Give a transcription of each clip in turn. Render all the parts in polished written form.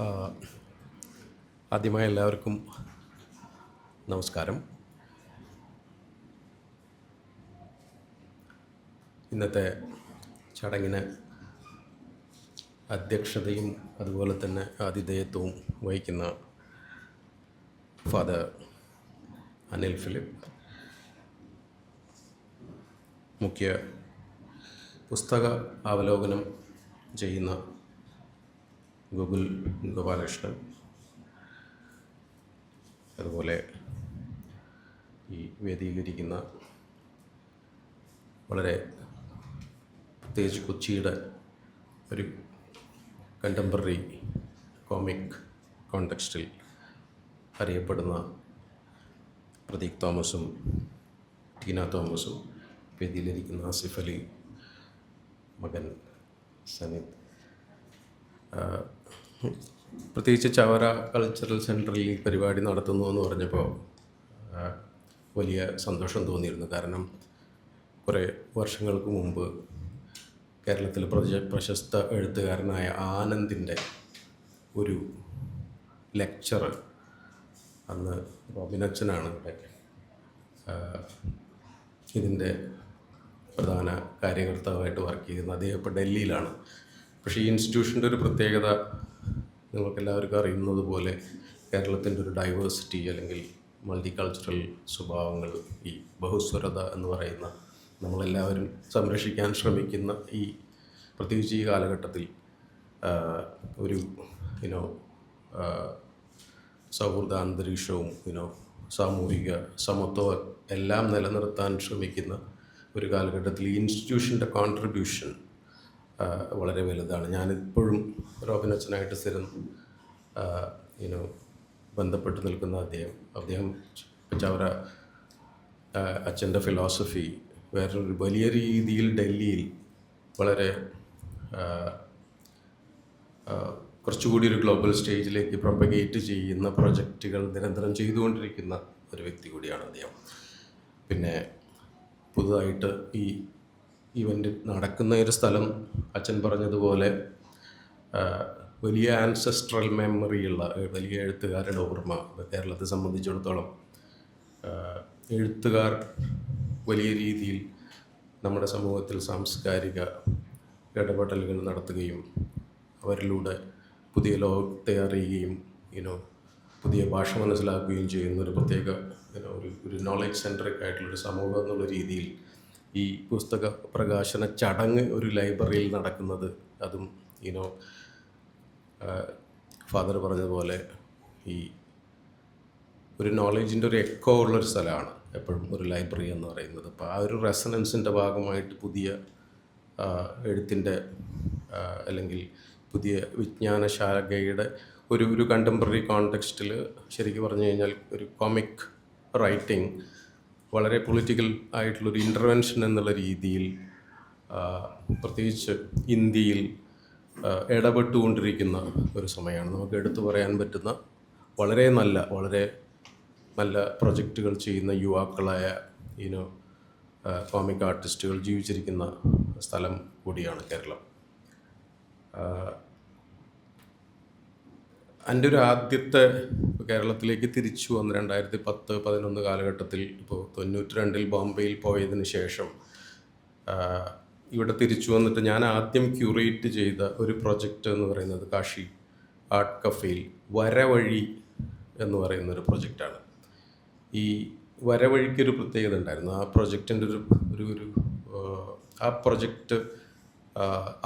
ആ, ആദ്യമായി എല്ലാവർക്കും നമസ്കാരം. ഇന്നത്തെ ചടങ്ങിന് അധ്യക്ഷതയും അതുപോലെ തന്നെ ആതിഥേയത്വവും വഹിക്കുന്ന ഫാദർ അനിൽ ഫിലിപ്പ്, മുഖ്യ പുസ്തക അവലോകനം ചെയ്യുന്ന ഗോകുൽ ഗോപാലകൃഷ്ണൻ, അതുപോലെ ഈ വേദിയിലിരിക്കുന്ന വളരെ പ്രത്യേകിച്ച് കൊച്ചിയുടെ ഒരു കണ്ടംപററി കോമിക് കോണ്ടെക്സ്റ്റിൽ അറിയപ്പെടുന്ന പ്രദീപ് തോമസും ടീന തോമസും, വേദിയിലിരിക്കുന്ന ആസിഫ് അലി, മകൻ സനിത്, പ്രത്യേകിച്ച് ചവറ കൾച്ചറൽ സെൻറ്ററിൽ ഈ പരിപാടി നടത്തുന്നു എന്ന് പറഞ്ഞപ്പോൾ വലിയ സന്തോഷം തോന്നിയിരുന്നു. കാരണം കുറേ വർഷങ്ങൾക്ക് മുമ്പ് കേരളത്തിൽ പ്രശസ്ത എഴുത്തുകാരനായ ആനന്ദിൻ്റെ ഒരു ലെക്ചർ അന്ന് റോബിനച്ചനാണ് ഇതിൻ്റെ പ്രധാന കാര്യകർത്താവായിട്ട് വർക്ക് ചെയ്യുന്നത്. അദ്ദേഹം ഇപ്പോൾ ഡൽഹിയിലാണ്. പക്ഷേ ഈ ഇൻസ്റ്റിറ്റ്യൂഷൻ്റെ ഒരു പ്രത്യേകത നിങ്ങൾക്കെല്ലാവർക്കും അറിയുന്നത് പോലെ കേരളത്തിൻ്റെ ഒരു ഡൈവേഴ്സിറ്റി അല്ലെങ്കിൽ മൾട്ടി കൾച്ചറൽ സ്വഭാവങ്ങൾ, ഈ ബഹുസ്വരത എന്ന് പറയുന്ന നമ്മളെല്ലാവരും സംരക്ഷിക്കാൻ ശ്രമിക്കുന്ന ഈ പ്രത്യേകിച്ച് ഈ കാലഘട്ടത്തിൽ ഒരു സൗഹൃദ അന്തരീക്ഷവും സാമൂഹിക സമത്വം എല്ലാം നിലനിർത്താൻ ശ്രമിക്കുന്ന ഒരു കാലഘട്ടത്തിൽ ഈ ഇൻസ്റ്റിറ്റ്യൂഷൻ്റെ കോൺട്രിബ്യൂഷൻ വളരെ വലുതാണ്. ഞാനിപ്പോഴും റോബിനച്ചനായിട്ട് സ്ഥിരം ബന്ധപ്പെട്ട് നിൽക്കുന്ന അദ്ദേഹം ചവറ അച്ഛൻ്റെ ഫിലോസഫി വേറൊരു വലിയ രീതിയിൽ ഡൽഹിയിൽ വളരെ കുറച്ചുകൂടി ഒരു ഗ്ലോബൽ സ്റ്റേജിലേക്ക് പ്രൊപ്പഗേറ്റ് ചെയ്യുന്ന പ്രൊജക്റ്റുകൾ നിരന്തരം ചെയ്തുകൊണ്ടിരിക്കുന്ന ഒരു വ്യക്തി കൂടിയാണ് അദ്ദേഹം. പിന്നെ പുതുതായിട്ട് ഈ ഇവൻ്റ് നടക്കുന്ന ഒരു സ്ഥലം അച്ഛൻ പറഞ്ഞതുപോലെ വലിയ ആൻസെസ്ട്രൽ മെമ്മറിയുള്ള വലിയ എഴുത്തുകാരുടെ ഓർമ്മ. കേരളത്തെ സംബന്ധിച്ചിടത്തോളം എഴുത്തുകാർ വലിയ രീതിയിൽ നമ്മുടെ സമൂഹത്തിൽ സാംസ്കാരിക ഇടപെടലുകൾ നടത്തുകയും അവരിലൂടെ പുതിയ ലോകത്തെ അറിയുകയും പുതിയ ഭാഷ മനസ്സിലാക്കുകയും ചെയ്യുന്ന ഒരു പ്രത്യേക ഒരു നോളജ് സെൻട്രിക് ആയിട്ടുള്ളൊരു സമൂഹം എന്നുള്ള രീതിയിൽ ഈ പുസ്തക പ്രകാശന ചടങ്ങ് ഒരു ലൈബ്രറിയിൽ നടക്കുന്നത്, അതും ഫാദർ പറഞ്ഞതുപോലെ ഈ ഒരു നോളജിൻ്റെ ഒരു എക്കോ ഉള്ളൊരു സ്ഥലമാണ് എപ്പോഴും ഒരു ലൈബ്രറി എന്ന് പറയുന്നത്. അപ്പോൾ ആ ഒരു റെസണൻസിൻ്റെ ഭാഗമായിട്ട് പുതിയ എഴുത്തിൻ്റെ അല്ലെങ്കിൽ പുതിയ വിജ്ഞാനശാഖയുടെ ഒരു കണ്ടംപററി കോണ്ടെക്സ്റ്റിൽ ശരിക്കും പറഞ്ഞു കഴിഞ്ഞാൽ ഒരു കോമിക് റൈറ്റിംഗ് വളരെ പൊളിറ്റിക്കൽ ആയിട്ടുള്ളൊരു ഇൻ്റർവെൻഷൻ എന്നുള്ള രീതിയിൽ പ്രത്യേകിച്ച് ഇന്ത്യയിൽ ഇടപെട്ടുകൊണ്ടിരിക്കുന്ന ഒരു സമയമാണ്. നമുക്ക് എടുത്തു പറയാൻ പറ്റുന്ന വളരെ നല്ല പ്രൊജക്റ്റുകൾ ചെയ്യുന്ന യുവാക്കളായ കോമിക് ആർട്ടിസ്റ്റുകൾ ജീവിച്ചിരിക്കുന്ന സ്ഥലം കൂടിയാണ് കേരളം. എൻ്റെ ഒരു ആദ്യത്തെ കേരളത്തിലേക്ക് തിരിച്ചു വന്ന് 2010-11 കാലഘട്ടത്തിൽ, ഇപ്പോൾ 92 ബോംബെയിൽ പോയതിന് ശേഷം ഇവിടെ തിരിച്ചു വന്നിട്ട് ഞാൻ ആദ്യം ക്യൂറേറ്റ് ചെയ്ത ഒരു പ്രൊജക്റ്റ് എന്ന് പറയുന്നത് കാശി ആർട്ട് കഫേയിൽ വരവഴി എന്ന് പറയുന്നൊരു പ്രൊജക്റ്റാണ്. ഈ വരവഴിക്കൊരു പ്രത്യേകത ഉണ്ടായിരുന്നു. ആ പ്രൊജക്റ്റിൻ്റെ ഒരു ആ പ്രൊജക്റ്റ്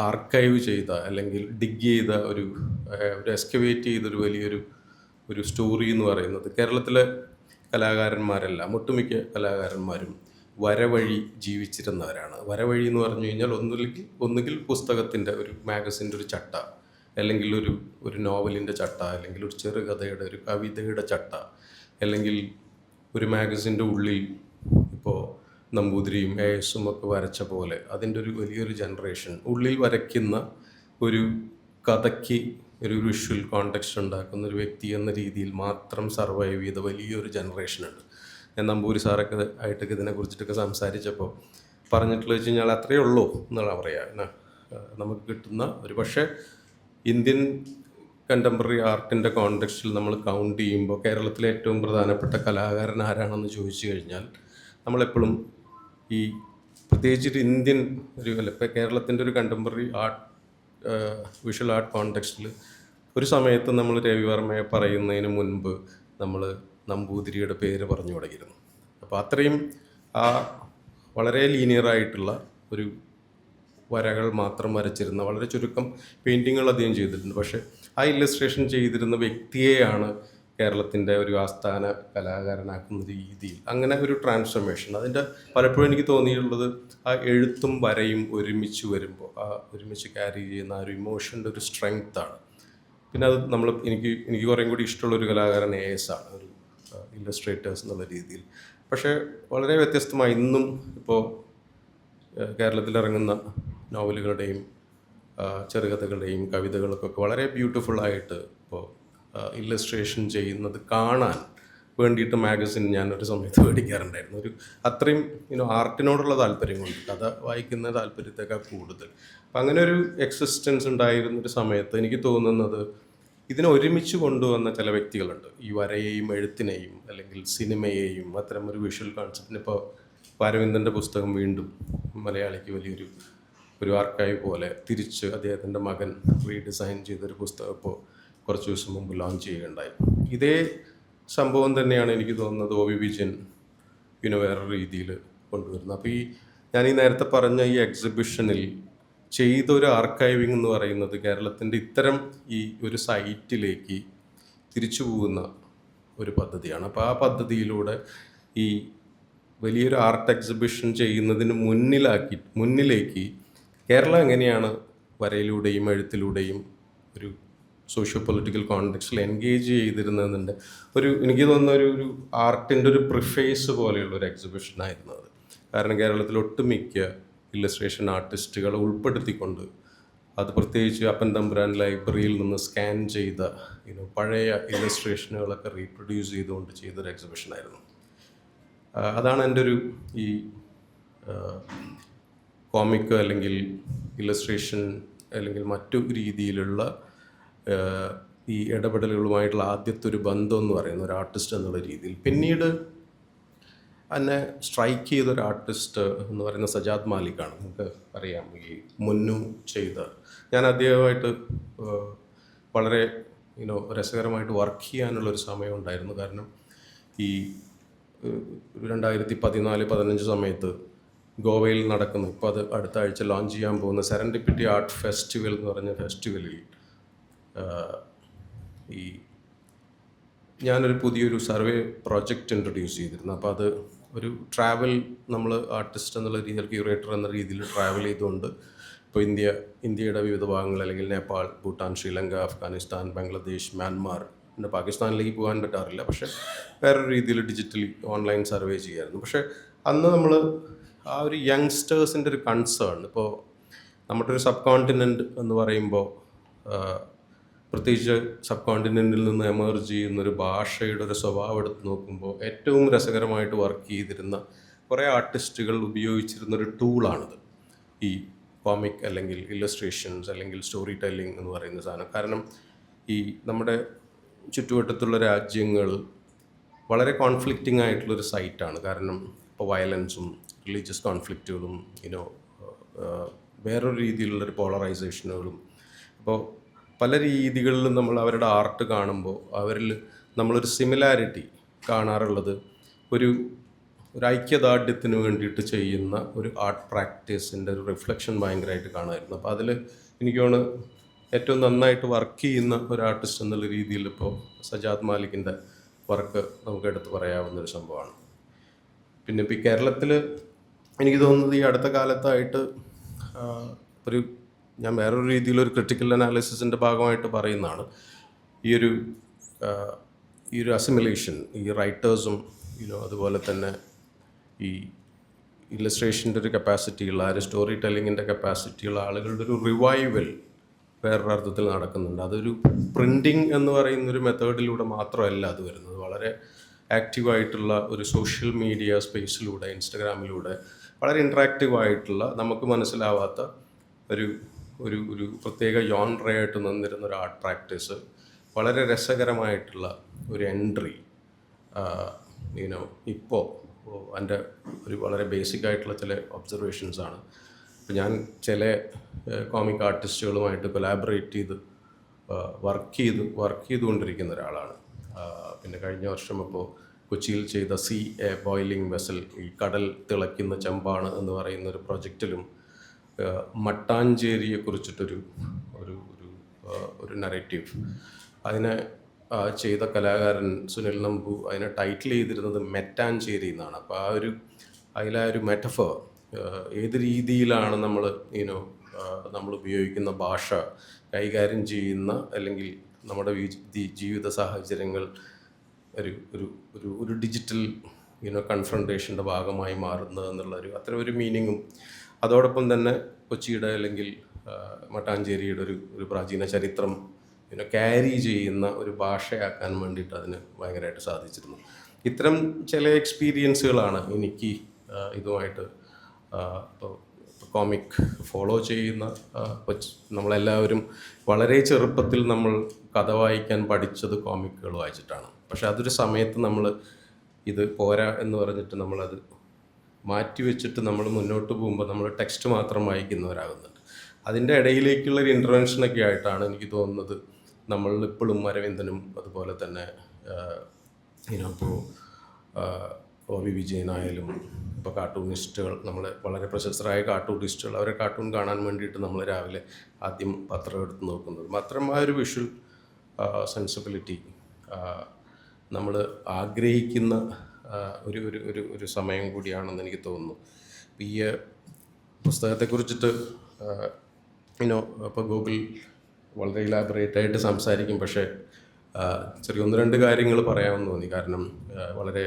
ആർക്കൈവ് ചെയ്ത അല്ലെങ്കിൽ ഡിഗ് ചെയ്ത ഒരു എക്സ്കവേറ്റ് ചെയ്തൊരു വലിയൊരു സ്റ്റോറി എന്ന് പറയുന്നത് കേരളത്തിലെ കലാകാരന്മാരെല്ലാം, ഒട്ടുമിക്ക കലാകാരന്മാരും വരവഴി ജീവിച്ചിരുന്നവരാണ്. വരവഴി എന്ന് പറഞ്ഞു കഴിഞ്ഞാൽ ഒന്നുകിൽ പുസ്തകത്തിൻ്റെ ഒരു മാഗസിൻ്റെ ഒരു ചട്ട, അല്ലെങ്കിൽ ഒരു നോവലിൻ്റെ ചട്ട, അല്ലെങ്കിൽ ഒരു ചെറുകഥയുടെ ഒരു കവിതയുടെ ചട്ട, അല്ലെങ്കിൽ ഒരു മാഗസിൻ്റെ ഉള്ളിൽ ഇപ്പോൾ നമ്പൂതിരിയും എസും ഒക്കെ വരച്ച പോലെ അതിൻ്റെ ഒരു വലിയൊരു ജനറേഷൻ ഉള്ളിൽ വരയ്ക്കുന്ന ഒരു കഥയ്ക്ക് ഒരു വിഷ്വൽ കോണ്ടെക്സ്റ്റ് ഉണ്ടാക്കുന്ന ഒരു വ്യക്തി എന്ന രീതിയിൽ മാത്രം സർവൈവ് ചെയ്ത വലിയൊരു ജനറേഷനുണ്ട്. ഞാൻ നമ്പൂരി സാറൊക്കെ ആയിട്ടൊക്കെ ഇതിനെക്കുറിച്ചിട്ടൊക്കെ സംസാരിച്ചപ്പോൾ പറഞ്ഞിട്ടുള്ള വെച്ച് കഴിഞ്ഞാൽ അത്രയേ ഉള്ളൂ എന്നാണ് പറയുക. നമുക്ക് കിട്ടുന്ന ഒരു പക്ഷേ ഇന്ത്യൻ കണ്ടംപററി ആർട്ടിൻ്റെ കോണ്ടെക്സ്റ്റിൽ നമ്മൾ കൗണ്ട് ചെയ്യുമ്പോൾ കേരളത്തിലെ ഏറ്റവും പ്രധാനപ്പെട്ട കലാകാരൻ ആരാണെന്ന് ചോദിച്ചു കഴിഞ്ഞാൽ നമ്മളെപ്പോഴും ഈ പ്രത്യേകിച്ച് ഒരു ഇന്ത്യൻ ഒരു അല്ല ഇപ്പോൾ കേരളത്തിൻ്റെ ഒരു കണ്ടംപററി ആർട്ട് വിഷ്വൽ ആർട്ട് കോണ്ടെക്സ്റ്റിൽ ഒരു സമയത്ത് നമ്മൾ രവിവർമ്മയെ പറയുന്നതിന് മുൻപ് നമ്മൾ നമ്പൂതിരിയുടെ പേര് പറഞ്ഞു തുടങ്ങിയിരുന്നു. അപ്പോൾ അത്രയും ആ വളരെ ലീനിയറായിട്ടുള്ള ഒരു വരകൾ മാത്രം വരച്ചിരുന്ന വളരെ ചുരുക്കം പെയിൻറ്റിങ്ങുകൾ അദ്ദേഹം ചെയ്തിട്ടുണ്ട്. പക്ഷേ ആ ഇല്ലസ്ട്രേഷൻ ചെയ്തിരുന്ന വ്യക്തിയെയാണ് കേരളത്തിൻ്റെ ഒരു ആസ്ഥാന കലാകാരനാക്കുന്ന രീതിയിൽ അങ്ങനെ ഒരു ട്രാൻസ്ഫർമേഷൻ. അതിൻ്റെ പലപ്പോഴും എനിക്ക് തോന്നിയിട്ടുള്ളത് ആ എഴുത്തും വരയും ഒരുമിച്ച് വരുമ്പോൾ ആ ഒരുമിച്ച് ക്യാരി ചെയ്യുന്ന ആ ഒരു ഇമോഷൻ്റെ ഒരു സ്ട്രെങ്ത്താണ്. പിന്നെ അത് എനിക്ക് കുറേ കൂടി ഇഷ്ടമുള്ളൊരു കലാകാരൻ AS ആണ്, ഒരു ഇല്ലസ്ട്രേറ്റേഴ്സ് എന്നുള്ള രീതിയിൽ. പക്ഷേ വളരെ വ്യത്യസ്തമായി ഇന്നും ഇപ്പോൾ കേരളത്തിലിറങ്ങുന്ന നോവലുകളുടെയും ചെറുകഥകളുടെയും കവിതകൾക്കൊക്കെ വളരെ ബ്യൂട്ടിഫുള്ളായിട്ട് ഇപ്പോൾ ഇല്ലസ്ട്രേഷൻ ചെയ്യുന്നത് കാണാൻ വേണ്ടിയിട്ട് മാഗസിൻ ഞാനൊരു സമയത്ത് മേടിക്കാറുണ്ടായിരുന്നു. ഒരു അത്രയും ആർട്ടിനോടുള്ള താല്പര്യം കൊണ്ട്, കഥ വായിക്കുന്ന താല്പര്യത്തേക്കാൾ കൂടുതൽ. അപ്പം അങ്ങനെ ഒരു എക്സിസ്റ്റൻസ് ഉണ്ടായിരുന്നൊരു സമയത്ത് എനിക്ക് തോന്നുന്നത് ഇതിനെ ഒരുമിച്ച് കൊണ്ടുവന്ന ചില വ്യക്തികളുണ്ട്. ഈ വരയെയും എഴുത്തിനെയും അല്ലെങ്കിൽ സിനിമയെയും അത്തരം ഒരു വിഷ്വൽ കോൺസെപ്റ്റിന്. ഇപ്പോൾ അരവിന്ദൻ്റെ പുസ്തകം വീണ്ടും മലയാളിക്ക് ഒരു ആർക്കൈവ് പോലെ തിരിച്ച് അദ്ദേഹത്തിൻ്റെ മകൻ റീഡിസൈൻ ചെയ്തൊരു പുസ്തകം ഇപ്പോൾ കുറച്ച് ദിവസം മുമ്പ് ലോഞ്ച് ചെയ്യുകയുണ്ടായി. ഇതേ സംഭവം തന്നെയാണ് എനിക്ക് തോന്നുന്നത് OV വിജയൻ വേറെ രീതിയിൽ കൊണ്ടുവരുന്നത്. അപ്പോൾ ഞാൻ നേരത്തെ പറഞ്ഞ ഈ എക്സിബിഷനിൽ ചെയ്തൊരു ആർക്കൈവിംഗ് എന്ന് പറയുന്നത് കേരളത്തിൻ്റെ ഇത്തരം ഈ ഒരു സൈറ്റിലേക്ക് തിരിച്ചു പോകുന്ന ഒരു പദ്ധതിയാണ്. അപ്പോൾ ആ പദ്ധതിയിലൂടെ ഈ വലിയൊരു ആർട്ട് എക്സിബിഷൻ ചെയ്യുന്നതിന് മുന്നിലേക്ക് കേരളം എങ്ങനെയാണ് വരയിലൂടെയും എഴുത്തിലൂടെയും ഒരു സോഷ്യോ പൊളിറ്റിക്കൽ കോണ്ടെക്സ്റ്റിൽ എൻഗേജ് ചെയ്തിരുന്നതിൻ്റെ എനിക്ക് തോന്നുന്ന ഒരു ആർട്ടിൻ്റെ ഒരു പ്രിഫേസ് പോലെയുള്ളൊരു എക്സിബിഷനായിരുന്നു അത്. കാരണം കേരളത്തിൽ ഒട്ടുമിക്ക ഇല്ലസ്ട്രേഷൻ ആർട്ടിസ്റ്റുകളെ ഉൾപ്പെടുത്തിക്കൊണ്ട് അത് പ്രത്യേകിച്ച് അപ്പൻ തമ്പുരാൻ ലൈബ്രറിയിൽ നിന്ന് സ്കാൻ ചെയ്ത പഴയ ഇല്ലസ്ട്രേഷനുകളൊക്കെ റീപ്രൊഡ്യൂസ് ചെയ്തുകൊണ്ട് ചെയ്തൊരു എക്സിബിഷനായിരുന്നു. അതാണ് എൻ്റെ ഈ കോമിക് അല്ലെങ്കിൽ ഇല്ലസ്ട്രേഷൻ അല്ലെങ്കിൽ മറ്റു രീതിയിലുള്ള ഈ ഇടപെടലുകളുമായിട്ടുള്ള ആദ്യത്തെ ഒരു ബന്ധം എന്ന് പറയുന്ന ഒരു ആർട്ടിസ്റ്റ് എന്നുള്ള രീതിയിൽ. പിന്നീട് എന്നെ സ്ട്രൈക്ക് ചെയ്തൊരു ആർട്ടിസ്റ്റ് എന്ന് പറയുന്ന സജാദ് മാലിക്കാണ്. നമുക്ക് അറിയാം, ഈ മുന്നു ചെയ്ത ഞാൻ അദ്ദേഹമായിട്ട് വളരെ രസകരമായിട്ട് വർക്ക് ചെയ്യാനുള്ളൊരു സമയം ഉണ്ടായിരുന്നു. കാരണം ഈ 2014-15 സമയത്ത് ഗോവയിൽ നടക്കുന്ന, ഇപ്പോൾ അത് അടുത്ത ആഴ്ച ലോഞ്ച് ചെയ്യാൻ പോകുന്ന സെറൻഡിപ്പിറ്റി ആർട്ട് ഫെസ്റ്റിവൽ എന്ന് പറഞ്ഞ ഫെസ്റ്റിവലിൽ ഞാനൊരു പുതിയൊരു സർവേ പ്രോജക്റ്റ് ഇൻട്രൊഡ്യൂസ് ചെയ്തിരുന്നു. അപ്പോൾ അത് ഒരു ട്രാവൽ, നമ്മൾ ആർട്ടിസ്റ്റ് എന്നുള്ള രീതിയിൽ, ക്യൂറേറ്റർ എന്ന രീതിയിൽ ട്രാവൽ ചെയ്തുകൊണ്ട് ഇപ്പോൾ ഇന്ത്യയുടെ വിവിധ ഭാഗങ്ങൾ, അല്ലെങ്കിൽ നേപ്പാൾ, ഭൂട്ടാൻ, ശ്രീലങ്ക, അഫ്ഗാനിസ്ഥാൻ, ബംഗ്ലാദേശ്, മ്യാൻമാർ, പിന്നെ പാകിസ്ഥാനിലേക്ക് പോകാൻ പറ്റാറില്ല, പക്ഷേ വേറൊരു രീതിയിൽ ഡിജിറ്റലി ഓൺലൈൻ സർവേ ചെയ്യായിരുന്നു. പക്ഷേ അന്ന് നമ്മൾ ആ ഒരു യങ്സ്റ്റേഴ്സിൻ്റെ ഒരു കൺസേൺ, ഇപ്പോൾ നമ്മുടെ ഒരു സബ് കോണ്ടിനെൻ്റ് എന്ന് പറയുമ്പോൾ പ്രത്യേകിച്ച് സബ് കോണ്ടിനെൻറ്റിൽ നിന്ന് എമർജ് ചെയ്യുന്നൊരു ഭാഷയുടെ ഒരു സ്വഭാവം എടുത്ത് നോക്കുമ്പോൾ ഏറ്റവും രസകരമായിട്ട് വർക്ക് ചെയ്തിരുന്ന കുറേ ആർട്ടിസ്റ്റുകൾ ഉപയോഗിച്ചിരുന്നൊരു ടൂളാണിത്, ഈ കോമിക് അല്ലെങ്കിൽ ഇല്ലസ്ട്രേഷൻസ് അല്ലെങ്കിൽ സ്റ്റോറി ടെല്ലിംഗ് എന്ന് പറയുന്ന സാധനം. കാരണം ഈ നമ്മുടെ ചുറ്റുവട്ടത്തുള്ള രാജ്യങ്ങൾ വളരെ കോൺഫ്ലിക്റ്റിംഗ് ആയിട്ടുള്ളൊരു സൈറ്റാണ്. കാരണം ഇപ്പോൾ വയലൻസും റിലീജിയസ് കോൺഫ്ലിക്റ്റുകളും വേറൊരു രീതിയിലുള്ളൊരു പോളറൈസേഷനുകളും. അപ്പോൾ പല രീതികളിലും നമ്മൾ അവരുടെ ആർട്ട് കാണുമ്പോൾ അവരിൽ നമ്മളൊരു സിമിലാരിറ്റി കാണാറുള്ളത് ഒരു ഐക്യദാർഢ്യത്തിന് വേണ്ടിയിട്ട് ചെയ്യുന്ന ഒരു ആർട്ട് പ്രാക്ടീസിൻ്റെ ഒരു റിഫ്ലക്ഷൻ ഭയങ്കരമായിട്ട് കാണുമായിരുന്നു. അപ്പോൾ അതിൽ എനിക്ക് തോന്നുന്നു ഏറ്റവും നന്നായിട്ട് വർക്ക് ചെയ്യുന്ന ഒരു ആർട്ടിസ്റ്റ് എന്നുള്ള രീതിയിൽ ഇപ്പോൾ സജാദ് മാലിക്കിൻ്റെ വർക്ക് നമുക്ക് എടുത്ത് പറയാവുന്നൊരു സംഭവമാണ്. പിന്നെ ഇപ്പോൾ ഈ കേരളത്തിൽ എനിക്ക് തോന്നുന്നത് ഈ അടുത്ത കാലത്തായിട്ട് ഞാൻ വേറൊരു രീതിയിലൊരു ക്രിട്ടിക്കൽ അനാലിസിസിൻ്റെ ഭാഗമായിട്ട് പറയുന്നതാണ്, ഈ ഒരു അസിമിലേഷൻ, ഈ റൈറ്റേഴ്സും അതുപോലെ തന്നെ ഈ ഇല്ലസ്ട്രേഷൻ്റെ ഒരു കപ്പാസിറ്റിയുള്ള ആ ഒരു സ്റ്റോറി ടെല്ലിങ്ങിൻ്റെ കപ്പാസിറ്റിയുള്ള ആളുകളുടെ ഒരു റിവൈവൽ വേറൊരർത്ഥത്തിൽ നടക്കുന്നുണ്ട്. അതൊരു പ്രിൻറ്റിങ് എന്ന് പറയുന്നൊരു മെത്തേഡിലൂടെ മാത്രമല്ല അത് വരുന്നത്, വളരെ ആക്റ്റീവായിട്ടുള്ള ഒരു സോഷ്യൽ മീഡിയ സ്പേസിലൂടെ, ഇൻസ്റ്റഗ്രാമിലൂടെ വളരെ ഇൻട്രാക്റ്റീവായിട്ടുള്ള, നമുക്ക് മനസ്സിലാവാത്ത ഒരു പ്രത്യേക യോൺറയായിട്ട് നിന്നിരുന്ന ഒരു ആർട്ട് പ്രാക്ടീസ് വളരെ രസകരമായിട്ടുള്ള ഒരു എൻട്രി യുനോ ഇപ്പോൾ എൻ്റെ ഒരു വളരെ ബേസിക് ആയിട്ടുള്ള ചില ഒബ്സർവേഷൻസ് ആണ്. ഇപ്പോൾ ഞാൻ ചില കോമിക് ആർട്ടിസ്റ്റുകളുമായിട്ട് കൊലാബറേറ്റ് ചെയ്ത് വർക്ക് ചെയ്തുകൊണ്ടിരിക്കുന്ന ഒരാളാണ്. പിന്നെ കഴിഞ്ഞ വർഷം ഇപ്പോൾ കൊച്ചിയിൽ ചെയ്ത സീ എ ബോയിലിംഗ് വെസൽ, ഈ കടൽ തിളയ്ക്കുന്ന ചെമ്പാണ് എന്ന് പറയുന്ന ഒരു പ്രൊജക്റ്റിലും മട്ടാഞ്ചേരിയെക്കുറിച്ചിട്ടൊരു ഒരു ഒരു ഒരു നറേറ്റീവ് അതിനെ ചെയ്ത കലാകാരൻ സുനിൽ നമ്പു അതിനെ ടൈറ്റിൽ ചെയ്തിരുന്നത് മെറ്റാഞ്ചേരി എന്നാണ്. അപ്പോൾ അതിലെ ഒരു മെറ്റഫർ, ഏത് രീതിയിലാണ് നമ്മൾ ഉപയോഗിക്കുന്ന ഭാഷ കൈകാര്യം ചെയ്യുന്ന, അല്ലെങ്കിൽ നമ്മുടെ ജീവിത സാഹചര്യങ്ങൾ ഒരു ഒരു ഒരു ഒരു ഡിജിറ്റൽ കൺഫ്രണ്ടേഷൻ്റെ ഭാഗമായി മാറുന്നത് എന്നുള്ള അത്തരം ഒരു മീനിങ്ങും, അതോടൊപ്പം തന്നെ കൊച്ചിയുടെ അല്ലെങ്കിൽ മട്ടാഞ്ചേരിയുടെ ഒരു പ്രാചീന ചരിത്രം ക്യാരി ചെയ്യുന്ന ഒരു ഭാഷയാക്കാൻ വേണ്ടിയിട്ട് അതിന് ഭയങ്കരമായിട്ട് സാധിച്ചിരുന്നു. ഇത്തരം ചില എക്സ്പീരിയൻസുകളാണ് എനിക്ക് ഇതുമായിട്ട് ഇപ്പോൾ കോമിക് ഫോളോ ചെയ്യുന്ന നമ്മളെല്ലാവരും വളരെ ചെറുപ്പത്തിൽ നമ്മൾ കഥ വായിക്കാൻ പഠിച്ചത് കോമിക്കുകൾ വായിച്ചിട്ടാണ്. പക്ഷെ അതൊരു സമയത്ത് നമ്മൾ ഇത് പോരാ എന്ന് പറഞ്ഞിട്ട് നമ്മളത് മാറ്റി വെച്ചിട്ട് നമ്മൾ മുന്നോട്ട് പോകുമ്പോൾ നമ്മൾ ടെക്സ്റ്റ് മാത്രം വായിക്കുന്നവരാകുന്നുണ്ട്. അതിൻ്റെ ഇടയിലേക്കുള്ളൊരു ഇൻ്റർവെൻഷനൊക്കെ ആയിട്ടാണ് എനിക്ക് തോന്നുന്നത് നമ്മളിപ്പോഴും അരവിന്ദനും അതുപോലെ തന്നെ ഇപ്പോൾ ഒ.വി. വിജയനായാലും ഇപ്പോൾ കാർട്ടൂണിസ്റ്റുകൾ, നമ്മൾ വളരെ പ്രശസ്തരായ കാർട്ടൂണിസ്റ്റുകൾ, അവരെ കാർട്ടൂൺ കാണാൻ വേണ്ടിയിട്ട് നമ്മൾ രാവിലെ ആദ്യം പത്രം എടുത്ത് നോക്കുന്നത്. മാത്രമായ ഒരു വിഷ്വൽ സെൻസിബിലിറ്റി നമ്മൾ ആഗ്രഹിക്കുന്ന ഒരു ഒരു ഒരു ഒരു സമയം കൂടിയാണെന്ന് എനിക്ക് തോന്നുന്നു. ഈ പുസ്തകത്തെക്കുറിച്ചിട്ട് ഇപ്പോൾ ഗൂഗിൾ വളരെ ഇലാബറേറ്റ് ആയിട്ട് സംസാരിക്കും, പക്ഷേ ചെറിയ ഒന്ന് രണ്ട് കാര്യങ്ങൾ പറയാമെന്ന് തോന്നി. കാരണം വളരെ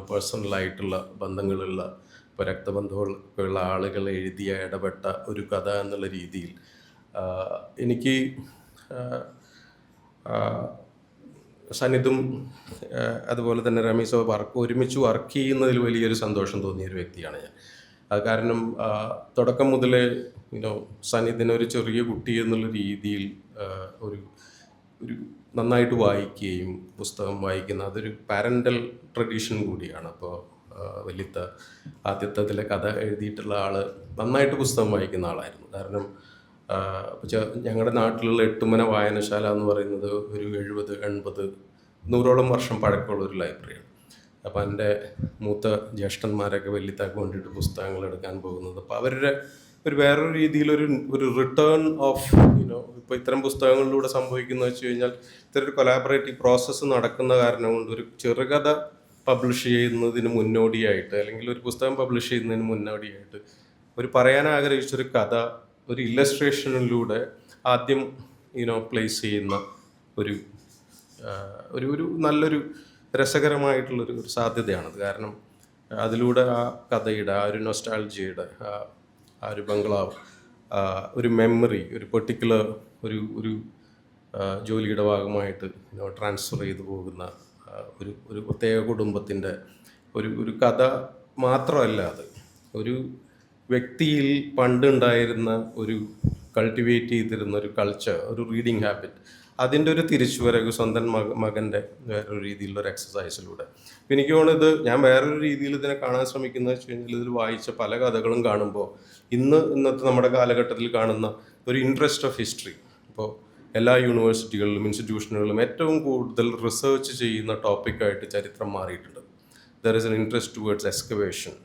പേഴ്സണലായിട്ടുള്ള ബന്ധങ്ങളുള്ള, ഇപ്പോൾ രക്തബന്ധമുള്ള ആളുകൾ എഴുതിയ ഇടപെട്ട ഒരു കഥ എന്നുള്ള രീതിയിൽ എനിക്ക് സനിതും അതുപോലെ തന്നെ റമീസോ ഒരുമിച്ച് വർക്ക് ചെയ്യുന്നതിൽ വലിയൊരു സന്തോഷം തോന്നിയൊരു വ്യക്തിയാണ് ഞാൻ. അത് കാരണം തുടക്കം മുതലേ സനിതിനൊരു ചെറിയ കുട്ടി എന്നുള്ള രീതിയിൽ ഒരു നന്നായിട്ട് വായിക്കുകയും പുസ്തകം വായിക്കുന്ന അതൊരു പാരൻ്റൽ ട്രഡീഷൻ കൂടിയാണ്. അപ്പോൾ വലിയ ആദ്യത്തെ കഥ എഴുതിയിട്ടുള്ള ആൾ നന്നായിട്ട് പുസ്തകം വായിക്കുന്ന ആളായിരുന്നു. കാരണം ഞങ്ങളുടെ നാട്ടിലുള്ള എട്ടുമന വായനശാല എന്ന് പറയുന്നത് ഒരു 70, 80, 100ഓളം വർഷം പഴക്കമുള്ള ഒരു ലൈബ്രറിയാണ്. അപ്പോൾ എൻ്റെ മൂത്ത ജ്യേഷ്ഠന്മാരൊക്കെ വലിയതാക്കി കൊണ്ടിട്ട് പുസ്തകങ്ങൾ എടുക്കാൻ പോകുന്നത്, അപ്പോൾ അവരുടെ വേറൊരു രീതിയിലൊരു റിട്ടേൺ ഓഫ് ഇപ്പോൾ ഇത്തരം പുസ്തകങ്ങളിലൂടെ സംഭവിക്കുന്നത് വെച്ച് കഴിഞ്ഞാൽ ഇത്തരം ഒരു കൊലാബറേറ്റീവ് പ്രോസസ്സ് നടക്കുന്ന കാരണം കൊണ്ട് ഒരു ചെറുകഥ പബ്ലിഷ് ചെയ്യുന്നതിന് മുന്നോടിയായിട്ട്, അല്ലെങ്കിൽ ഒരു പുസ്തകം പബ്ലിഷ് ചെയ്യുന്നതിന് മുന്നോടിയായിട്ട് പറയാൻ ആഗ്രഹിച്ചൊരു കഥ ഒരു ഇല്ലസ്ട്രേഷനിലൂടെ ആദ്യം പ്ലേസ് ചെയ്യുന്ന ഒരു നല്ലൊരു രസകരമായിട്ടുള്ളൊരു സാധ്യതയാണത്. കാരണം അതിലൂടെ ആ കഥയുടെ ഒരു നൊസ്റ്റാൾജിയുടെ ഒരു ബംഗ്ലാവ്, ഒരു മെമ്മറി, ഒരു പെർട്ടിക്കുലർ ഒരു ജോലിയുടെ ഭാഗമായിട്ട് ട്രാൻസ്ഫർ ചെയ്തു പോകുന്ന ഒരു പ്രത്യേക കുടുംബത്തിൻ്റെ ഒരു കഥ മാത്രമല്ല, അത് ഒരു വ്യക്തിയിൽ പണ്ടുണ്ടായിരുന്ന ഒരു കൾട്ടിവേറ്റ് ചെയ്തിരുന്ന ഒരു കൾച്ചർ, ഒരു റീഡിങ് ഹാബിറ്റ്, അതിൻ്റെ ഒരു തിരിച്ചുവരവ് സ്വന്തം മകൻ്റെ വേറൊരു രീതിയിലുള്ളൊരു എക്സസൈസിലൂടെ. എനിക്ക് തോന്നുന്നത് ഞാൻ വേറൊരു രീതിയിൽ ഇതിനെ കാണാൻ ശ്രമിക്കുന്നത് വെച്ച് കഴിഞ്ഞാൽ, ഇതിൽ വായിച്ച പല കഥകളും കാണുമ്പോൾ ഇന്നത്തെ നമ്മുടെ കാലഘട്ടത്തിൽ കാണുന്ന ഒരു ഇൻട്രസ്റ്റ് ഓഫ് ഹിസ്റ്ററി, ഇപ്പോൾ എല്ലാ യൂണിവേഴ്സിറ്റികളിലും ഇൻസ്റ്റിറ്റ്യൂഷനുകളിലും ഏറ്റവും കൂടുതൽ റിസർച്ച് ചെയ്യുന്ന ടോപ്പിക്കായിട്ട് ചരിത്രം മാറിയിട്ടുണ്ട്. There is an interest towards excavation,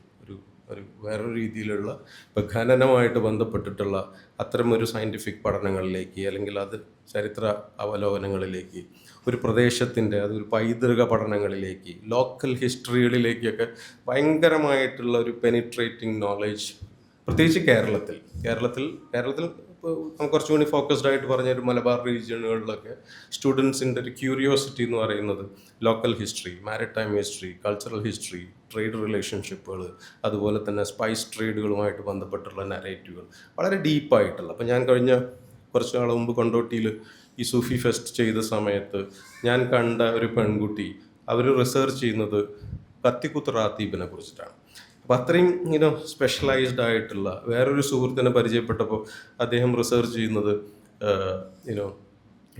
ഒരു വേറൊരു രീതിയിലുള്ള ഇപ്പോൾ ഖനനമായിട്ട് ബന്ധപ്പെട്ടിട്ടുള്ള അത്തരമൊരു സയൻറ്റിഫിക് പഠനങ്ങളിലേക്ക്, അല്ലെങ്കിൽ അത് ചരിത്ര അവലോകനങ്ങളിലേക്ക്, ഒരു പ്രദേശത്തിൻ്റെ അതൊരു പൈതൃക പഠനങ്ങളിലേക്ക്, ലോക്കൽ ഹിസ്റ്ററികളിലേക്കൊക്കെ ഭയങ്കരമായിട്ടുള്ള ഒരു പെനിട്രേറ്റിംഗ് നോളജ്, പ്രത്യേകിച്ച് കേരളത്തിൽ ഇപ്പോൾ നമുക്ക് കുറച്ചുകൂടി ഫോക്കസ്ഡ് ആയിട്ട് പറഞ്ഞൊരു മലബാർ റീജിയനുകളിലൊക്കെ സ്റ്റുഡൻസിൻ്റെ ഒരു ക്യൂരിയോസിറ്റി എന്ന് പറയുന്നത് local history, maritime history, cultural history, trade റിലേഷൻഷിപ്പുകൾ, അതുപോലെ തന്നെ സ്പൈസ് ട്രേഡുകളുമായിട്ട് ബന്ധപ്പെട്ടുള്ള നരേറ്റീവുകൾ വളരെ ഡീപ്പായിട്ടുള്ള. അപ്പോൾ ഞാൻ കഴിഞ്ഞ കുറച്ച് നാൾ മുമ്പ് കൊണ്ടോട്ടിയിൽ ഈ സൂഫി ഫെസ്റ്റ് ചെയ്ത സമയത്ത് ഞാൻ കണ്ട ഒരു പെൺകുട്ടി, അവർ റിസർച്ച് ചെയ്യുന്നത് കത്തിക്കുത്ത് റാത്തീബിനെ കുറിച്ചിട്ടാണ്. അപ്പോൾ അത്രയും സ്പെഷ്യലൈസ്ഡ് ആയിട്ടുള്ള വേറൊരു സുഹൃത്തിനെ പരിചയപ്പെട്ടപ്പോൾ അദ്ദേഹം റിസർച്ച് ചെയ്യുന്നത്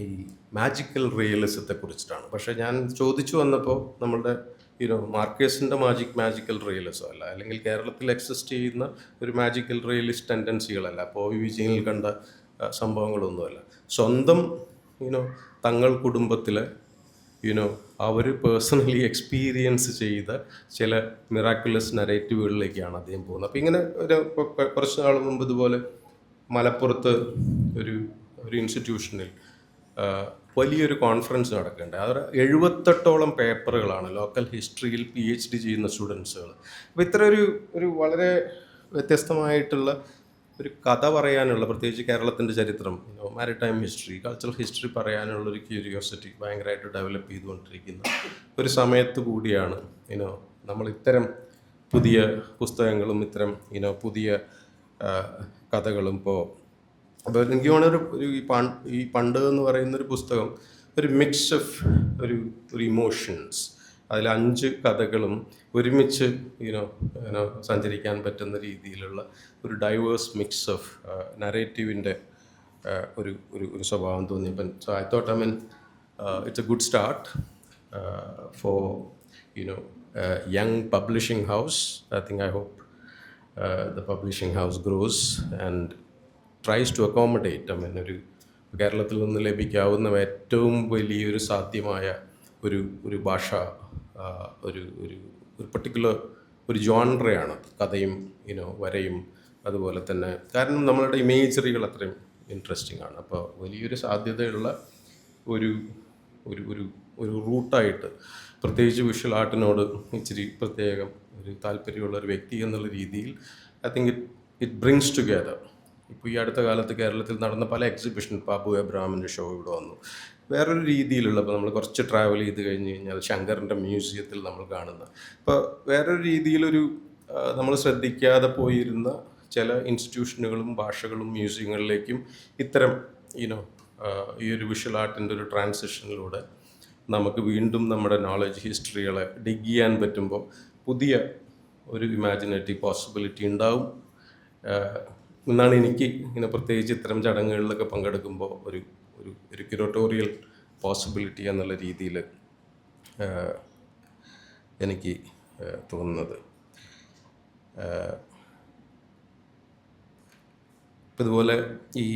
ഈ മാജിക്കൽ റിയലിസത്തെ കുറിച്ചിട്ടാണ്. പക്ഷേ ഞാൻ ചോദിച്ചു വന്നപ്പോൾ നമ്മളുടെ മാർക്കേഴ്സിൻ്റെ മാജിക്കൽ റിയലിസം അല്ല, അല്ലെങ്കിൽ കേരളത്തിൽ എക്സിസ്റ്റ് ചെയ്യുന്ന ഒരു മാജിക്കൽ റിയലിസ്റ്റ് ടെൻഡൻസികളല്ല, അപ്പോൾ വിജയനിൽ കണ്ട സംഭവങ്ങളൊന്നുമല്ല. സ്വന്തം തങ്ങൾ കുടുംബത്തിലെ അവർ പേഴ്സണലി എക്സ്പീരിയൻസ് ചെയ്ത ചില മിറാക്കുലസ് നരേറ്റീവുകളിലേക്കാണ് അദ്ദേഹം പോകുന്നത്. അപ്പോൾ ഇങ്ങനെ കുറച്ച് നാൾ മുമ്പ് ഇതുപോലെ മലപ്പുറത്ത് ഒരു ഇൻസ്റ്റിറ്റ്യൂഷനിൽ വലിയൊരു കോൺഫറൻസ് നടക്കുന്നുണ്ട്. അത് 78ഓളം പേപ്പറുകളാണ് ലോക്കൽ ഹിസ്റ്ററിയിൽ PhD ചെയ്യുന്ന സ്റ്റുഡൻസുകൾ. അപ്പോൾ ഇത്ര ഒരു വളരെ വ്യത്യസ്തമായിട്ടുള്ള ഒരു കഥ പറയാനുള്ള, പ്രത്യേകിച്ച് കേരളത്തിൻ്റെ ചരിത്രം, മാരിടൈം ഹിസ്റ്ററി, കൾച്ചറൽ ഹിസ്റ്ററി പറയാനുള്ളൊരു ക്യൂരിയോസിറ്റി ഭയങ്കരമായിട്ട് ഡെവലപ്പ് ചെയ്തുകൊണ്ടിരിക്കുന്ന ഒരു സമയത്ത് കൂടിയാണ് നമ്മൾ ഇത്തരം പുതിയ പുസ്തകങ്ങളും ഇത്തരം പുതിയ കഥകളും അപ്പോൾ എനിക്ക് തോന്നുന്ന ഈ പണ്ട് എന്ന് പറയുന്നൊരു പുസ്തകം ഒരു മിക്സ് ഓഫ് ഒരു ഇമോഷൻസ്, അതിൽ 5 കഥകളും ഒരുമിച്ച് സഞ്ചരിക്കാൻ പറ്റുന്ന രീതിയിലുള്ള ഒരു ഡൈവേഴ്സ് മിക്സ് ഓഫ് നരേറ്റീവിൻ്റെ ഒരു സ്വഭാവം തോന്നിയപ്പം so I thought it's a good start for young publishing house. I hope the publishing house grows and tries to accommodate ഒരു കേരളത്തിൽ നിന്ന് ലഭിക്കാവുന്ന ഏറ്റവും വലിയൊരു സാധ്യമായ ഒരു ഭാഷ, ഒരു പർട്ടിക്കുലർ ഒരു ജോൺറയാണ് കഥയും വരയും. അതുപോലെ തന്നെ കാരണം നമ്മളുടെ ഇമേജറികൾ അത്രയും ഇൻട്രസ്റ്റിംഗ് ആണ്. അപ്പോൾ വലിയൊരു സാധ്യതയുള്ള ഒരു റൂട്ടായിട്ട്, പ്രത്യേകിച്ച് വിഷ്വൽ ആർട്ടിനോട് ഇച്ചിരി പ്രത്യേകം ഒരു താല്പര്യമുള്ള ഒരു വ്യക്തി എന്നുള്ള രീതിയിൽ I think it brings together. ഇപ്പോൾ ഈ അടുത്ത കാലത്ത് കേരളത്തിൽ നടന്ന പല എക്സിബിഷൻ, പാബു എബ്രഹാമിൻ്റെ ഷോ ഇവിടെ വന്നു. വേറൊരു രീതിയിലുള്ള, ഇപ്പോൾ നമ്മൾ കുറച്ച് ട്രാവൽ ചെയ്ത് കഴിഞ്ഞ് കഴിഞ്ഞാൽ ശങ്കറിൻ്റെ മ്യൂസിയത്തിൽ നമ്മൾ കാണുന്ന, ഇപ്പോൾ വേറൊരു രീതിയിലൊരു നമ്മൾ ശ്രദ്ധിക്കാതെ പോയിരുന്ന ചില ഇൻസ്റ്റിറ്റ്യൂഷനുകളും ഭാഷകളും മ്യൂസിയങ്ങളിലേക്കും ഇത്തരം ഈ ഒരു വിഷ്വൽ ആർട്ടിൻ്റെ ഒരു ട്രാൻസിഷനിലൂടെ നമുക്ക് വീണ്ടും നമ്മുടെ നോളജ് ഹിസ്റ്ററികളെ ഡിഗ് ചെയ്യാൻ പറ്റുമ്പോൾ പുതിയ ഒരു ഇമാജിനേറ്റീവ് പോസിബിലിറ്റി ഉണ്ടാവും എന്നാണ് എനിക്ക് പ്രത്യേകിച്ച് ഇത്തരം ചടങ്ങുകളിലൊക്കെ പങ്കെടുക്കുമ്പോൾ ഒരു ക്യൂറേറ്റോറിയൽ പോസിബിലിറ്റി എന്നുള്ള രീതിയിൽ എനിക്ക് തോന്നുന്നത്. ഇതുപോലെ ഈ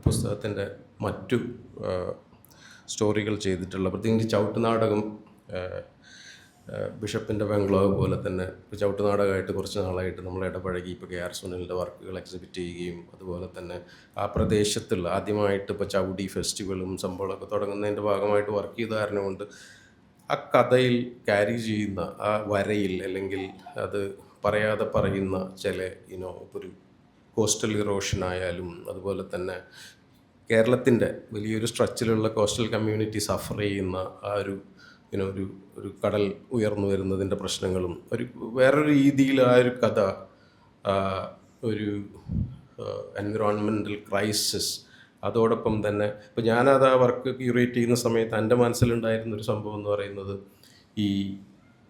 പുസ്തകത്തിൻ്റെ മറ്റു സ്റ്റോറികൾ ചെയ്തിട്ടുള്ള, പ്രത്യേകിച്ച് ചവിട്ടുനാടകം, ബിഷപ്പിൻ്റെ ബംഗ്ലോ പോലെ തന്നെ ചവിട്ടുനാടകമായിട്ട് കുറച്ച് നാളായിട്ട് നമ്മൾ ഇടപഴകി. ഇപ്പോൾ KR സുനിലിൻ്റെ വർക്കുകൾ എക്സിബിറ്റ് ചെയ്യുകയും അതുപോലെ തന്നെ ആ പ്രദേശത്തുള്ള ആദ്യമായിട്ട് ഇപ്പോൾ ചവിടി ഫെസ്റ്റിവലും സംഭവങ്ങളൊക്കെ തുടങ്ങുന്നതിൻ്റെ ഭാഗമായിട്ട് വർക്ക് ചെയ്ത കാരണം കൊണ്ട് ആ കഥയിൽ ക്യാരി ചെയ്യുന്ന ആ വരയിൽ, അല്ലെങ്കിൽ അത് പറയാതെ പറയുന്ന ചില ഒരു കോസ്റ്റൽ ഇറോഷനായാലും, അതുപോലെ തന്നെ കേരളത്തിൻ്റെ വലിയൊരു സ്ട്രക്ചറിലുള്ള കോസ്റ്റൽ കമ്മ്യൂണിറ്റി സഫർ ചെയ്യുന്ന ആ ഒരു കടൽ ഉയർന്നു വരുന്നതിൻ്റെ പ്രശ്നങ്ങളും, വേറൊരു രീതിയിൽ ആ ഒരു കഥ, ഒരു എൻവിറോൺമെൻ്റൽ ക്രൈസിസ്, അതോടൊപ്പം തന്നെ ഇപ്പോൾ ഞാനത് ആ വർക്ക് ക്യൂറേറ്റ് ചെയ്യുന്ന സമയത്ത് എൻ്റെ മനസ്സിലുണ്ടായിരുന്നൊരു സംഭവം എന്ന് പറയുന്നത്,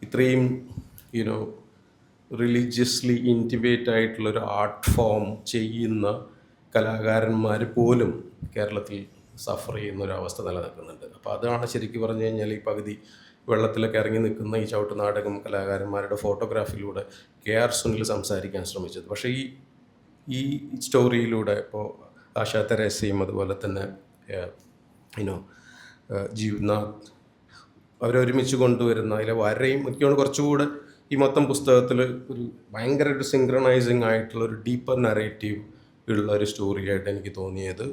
ഇത്രയും റിലീജിയസ്ലി ഇൻറ്റിമേറ്റ് ആയിട്ടുള്ളൊരു ആർട്ട് ഫോം ചെയ്യുന്ന കലാകാരന്മാർ പോലും കേരളത്തിൽ സഫർ ചെയ്യുന്ന ഒരവസ്ഥ നിലനിൽക്കുന്നുണ്ട്. അപ്പോൾ അതാണ് ശരിക്കും പറഞ്ഞു കഴിഞ്ഞാൽ ഈ പകുതി വെള്ളത്തിലൊക്കെ ഇറങ്ങി നിൽക്കുന്ന ഈ ചവിട്ടുനാടകം കലാകാരന്മാരുടെ ഫോട്ടോഗ്രാഫിലൂടെ KR സുനിൽ സംസാരിക്കാൻ ശ്രമിച്ചത്. പക്ഷേ ഈ സ്റ്റോറിയിലൂടെ ഇപ്പോൾ ആശാ തെരേസയും അതുപോലെ തന്നെ ജീവനാഥ് അവരൊരുമിച്ച് കൊണ്ടുവരുന്ന അതിലെ വരയും ഒക്കെയാണ് കുറച്ചുകൂടെ ഈ മൊത്തം പുസ്തകത്തിൽ ഒരു ഭയങ്കര ഒരു സിങ്ക്രണൈസിങ് ആയിട്ടുള്ള ഒരു ഡീപ്പർ നറേറ്റീവ് ഉള്ള ഒരു സ്റ്റോറിയായിട്ട് എനിക്ക് തോന്നിയത്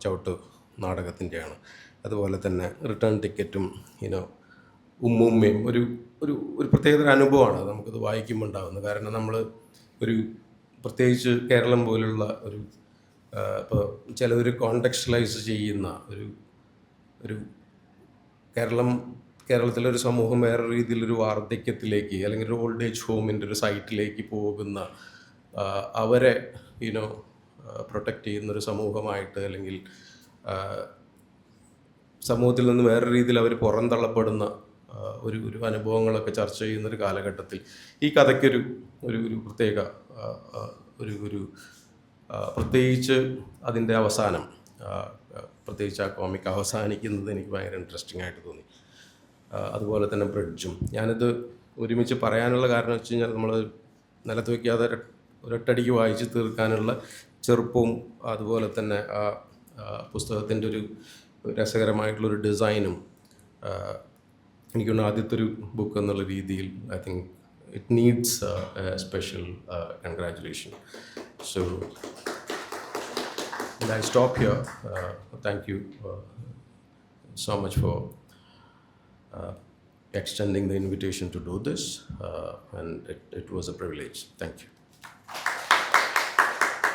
ചവിട്ട് നാടകത്തിൻ്റെയാണ്. അതുപോലെ തന്നെ റിട്ടേൺ ടിക്കറ്റും ഉമ്മുമ്മയും ഒരു പ്രത്യേകതര അനുഭവമാണ് നമുക്കത് വായിക്കുമ്പോൾ ഉണ്ടാകുന്നത്. കാരണം നമ്മൾ പ്രത്യേകിച്ച് കേരളം പോലുള്ള ഇപ്പോൾ ചിലവർ കോണ്ടെക്സ്റ്റലൈസ് ചെയ്യുന്ന ഒരു കേരളത്തിലൊരു സമൂഹം വേറെ രീതിയിലൊരു വാർദ്ധക്യത്തിലേക്ക്, അല്ലെങ്കിൽ ഒരു ഓൾഡ് ഏജ് ഹോമിൻ്റെ ഒരു സൈറ്റിലേക്ക് പോകുന്ന, അവരെ പ്രൊട്ടക്റ്റ് ചെയ്യുന്നൊരു സമൂഹമായിട്ട്, അല്ലെങ്കിൽ സമൂഹത്തിൽ നിന്ന് വേറെ രീതിയിൽ അവർ പുറന്തള്ളപ്പെടുന്ന ഒരു അനുഭവങ്ങളൊക്കെ ചർച്ച ചെയ്യുന്നൊരു കാലഘട്ടത്തിൽ ഈ കഥയ്ക്കൊരു പ്രത്യേക പ്രത്യേകിച്ച് അതിൻ്റെ അവസാനം പ്രത്യേകിച്ച് ആ കോമിക് അവസാനിക്കുന്നത് എനിക്ക് ഭയങ്കര ഇൻട്രസ്റ്റിംഗ് ആയിട്ട് തോന്നി. അതുപോലെ തന്നെ ബ്രിഡ്ജും. ഞാനിത് ഒരുമിച്ച് പറയാനുള്ള കാരണം വെച്ച് കഴിഞ്ഞാൽ നമ്മൾ നിലത്ത് വയ്ക്കാതെ ഒരൊറ്റടിക്ക് വായിച്ച് തീർക്കാനുള്ള ചെറുപ്പവും അതുപോലെ തന്നെ ആ പുസ്തകത്തിൻ്റെ ഒരു രസകരമായിട്ടുള്ളൊരു ഡിസൈനും എനിക്ക് തോന്നുന്നു ആദ്യത്തെ ഒരു ബുക്ക് എന്നുള്ള രീതിയിൽ I think it needs special congratulation. So I stop here. Thank you so much for extending the invitation to do this, and it was a privilege. Thank you.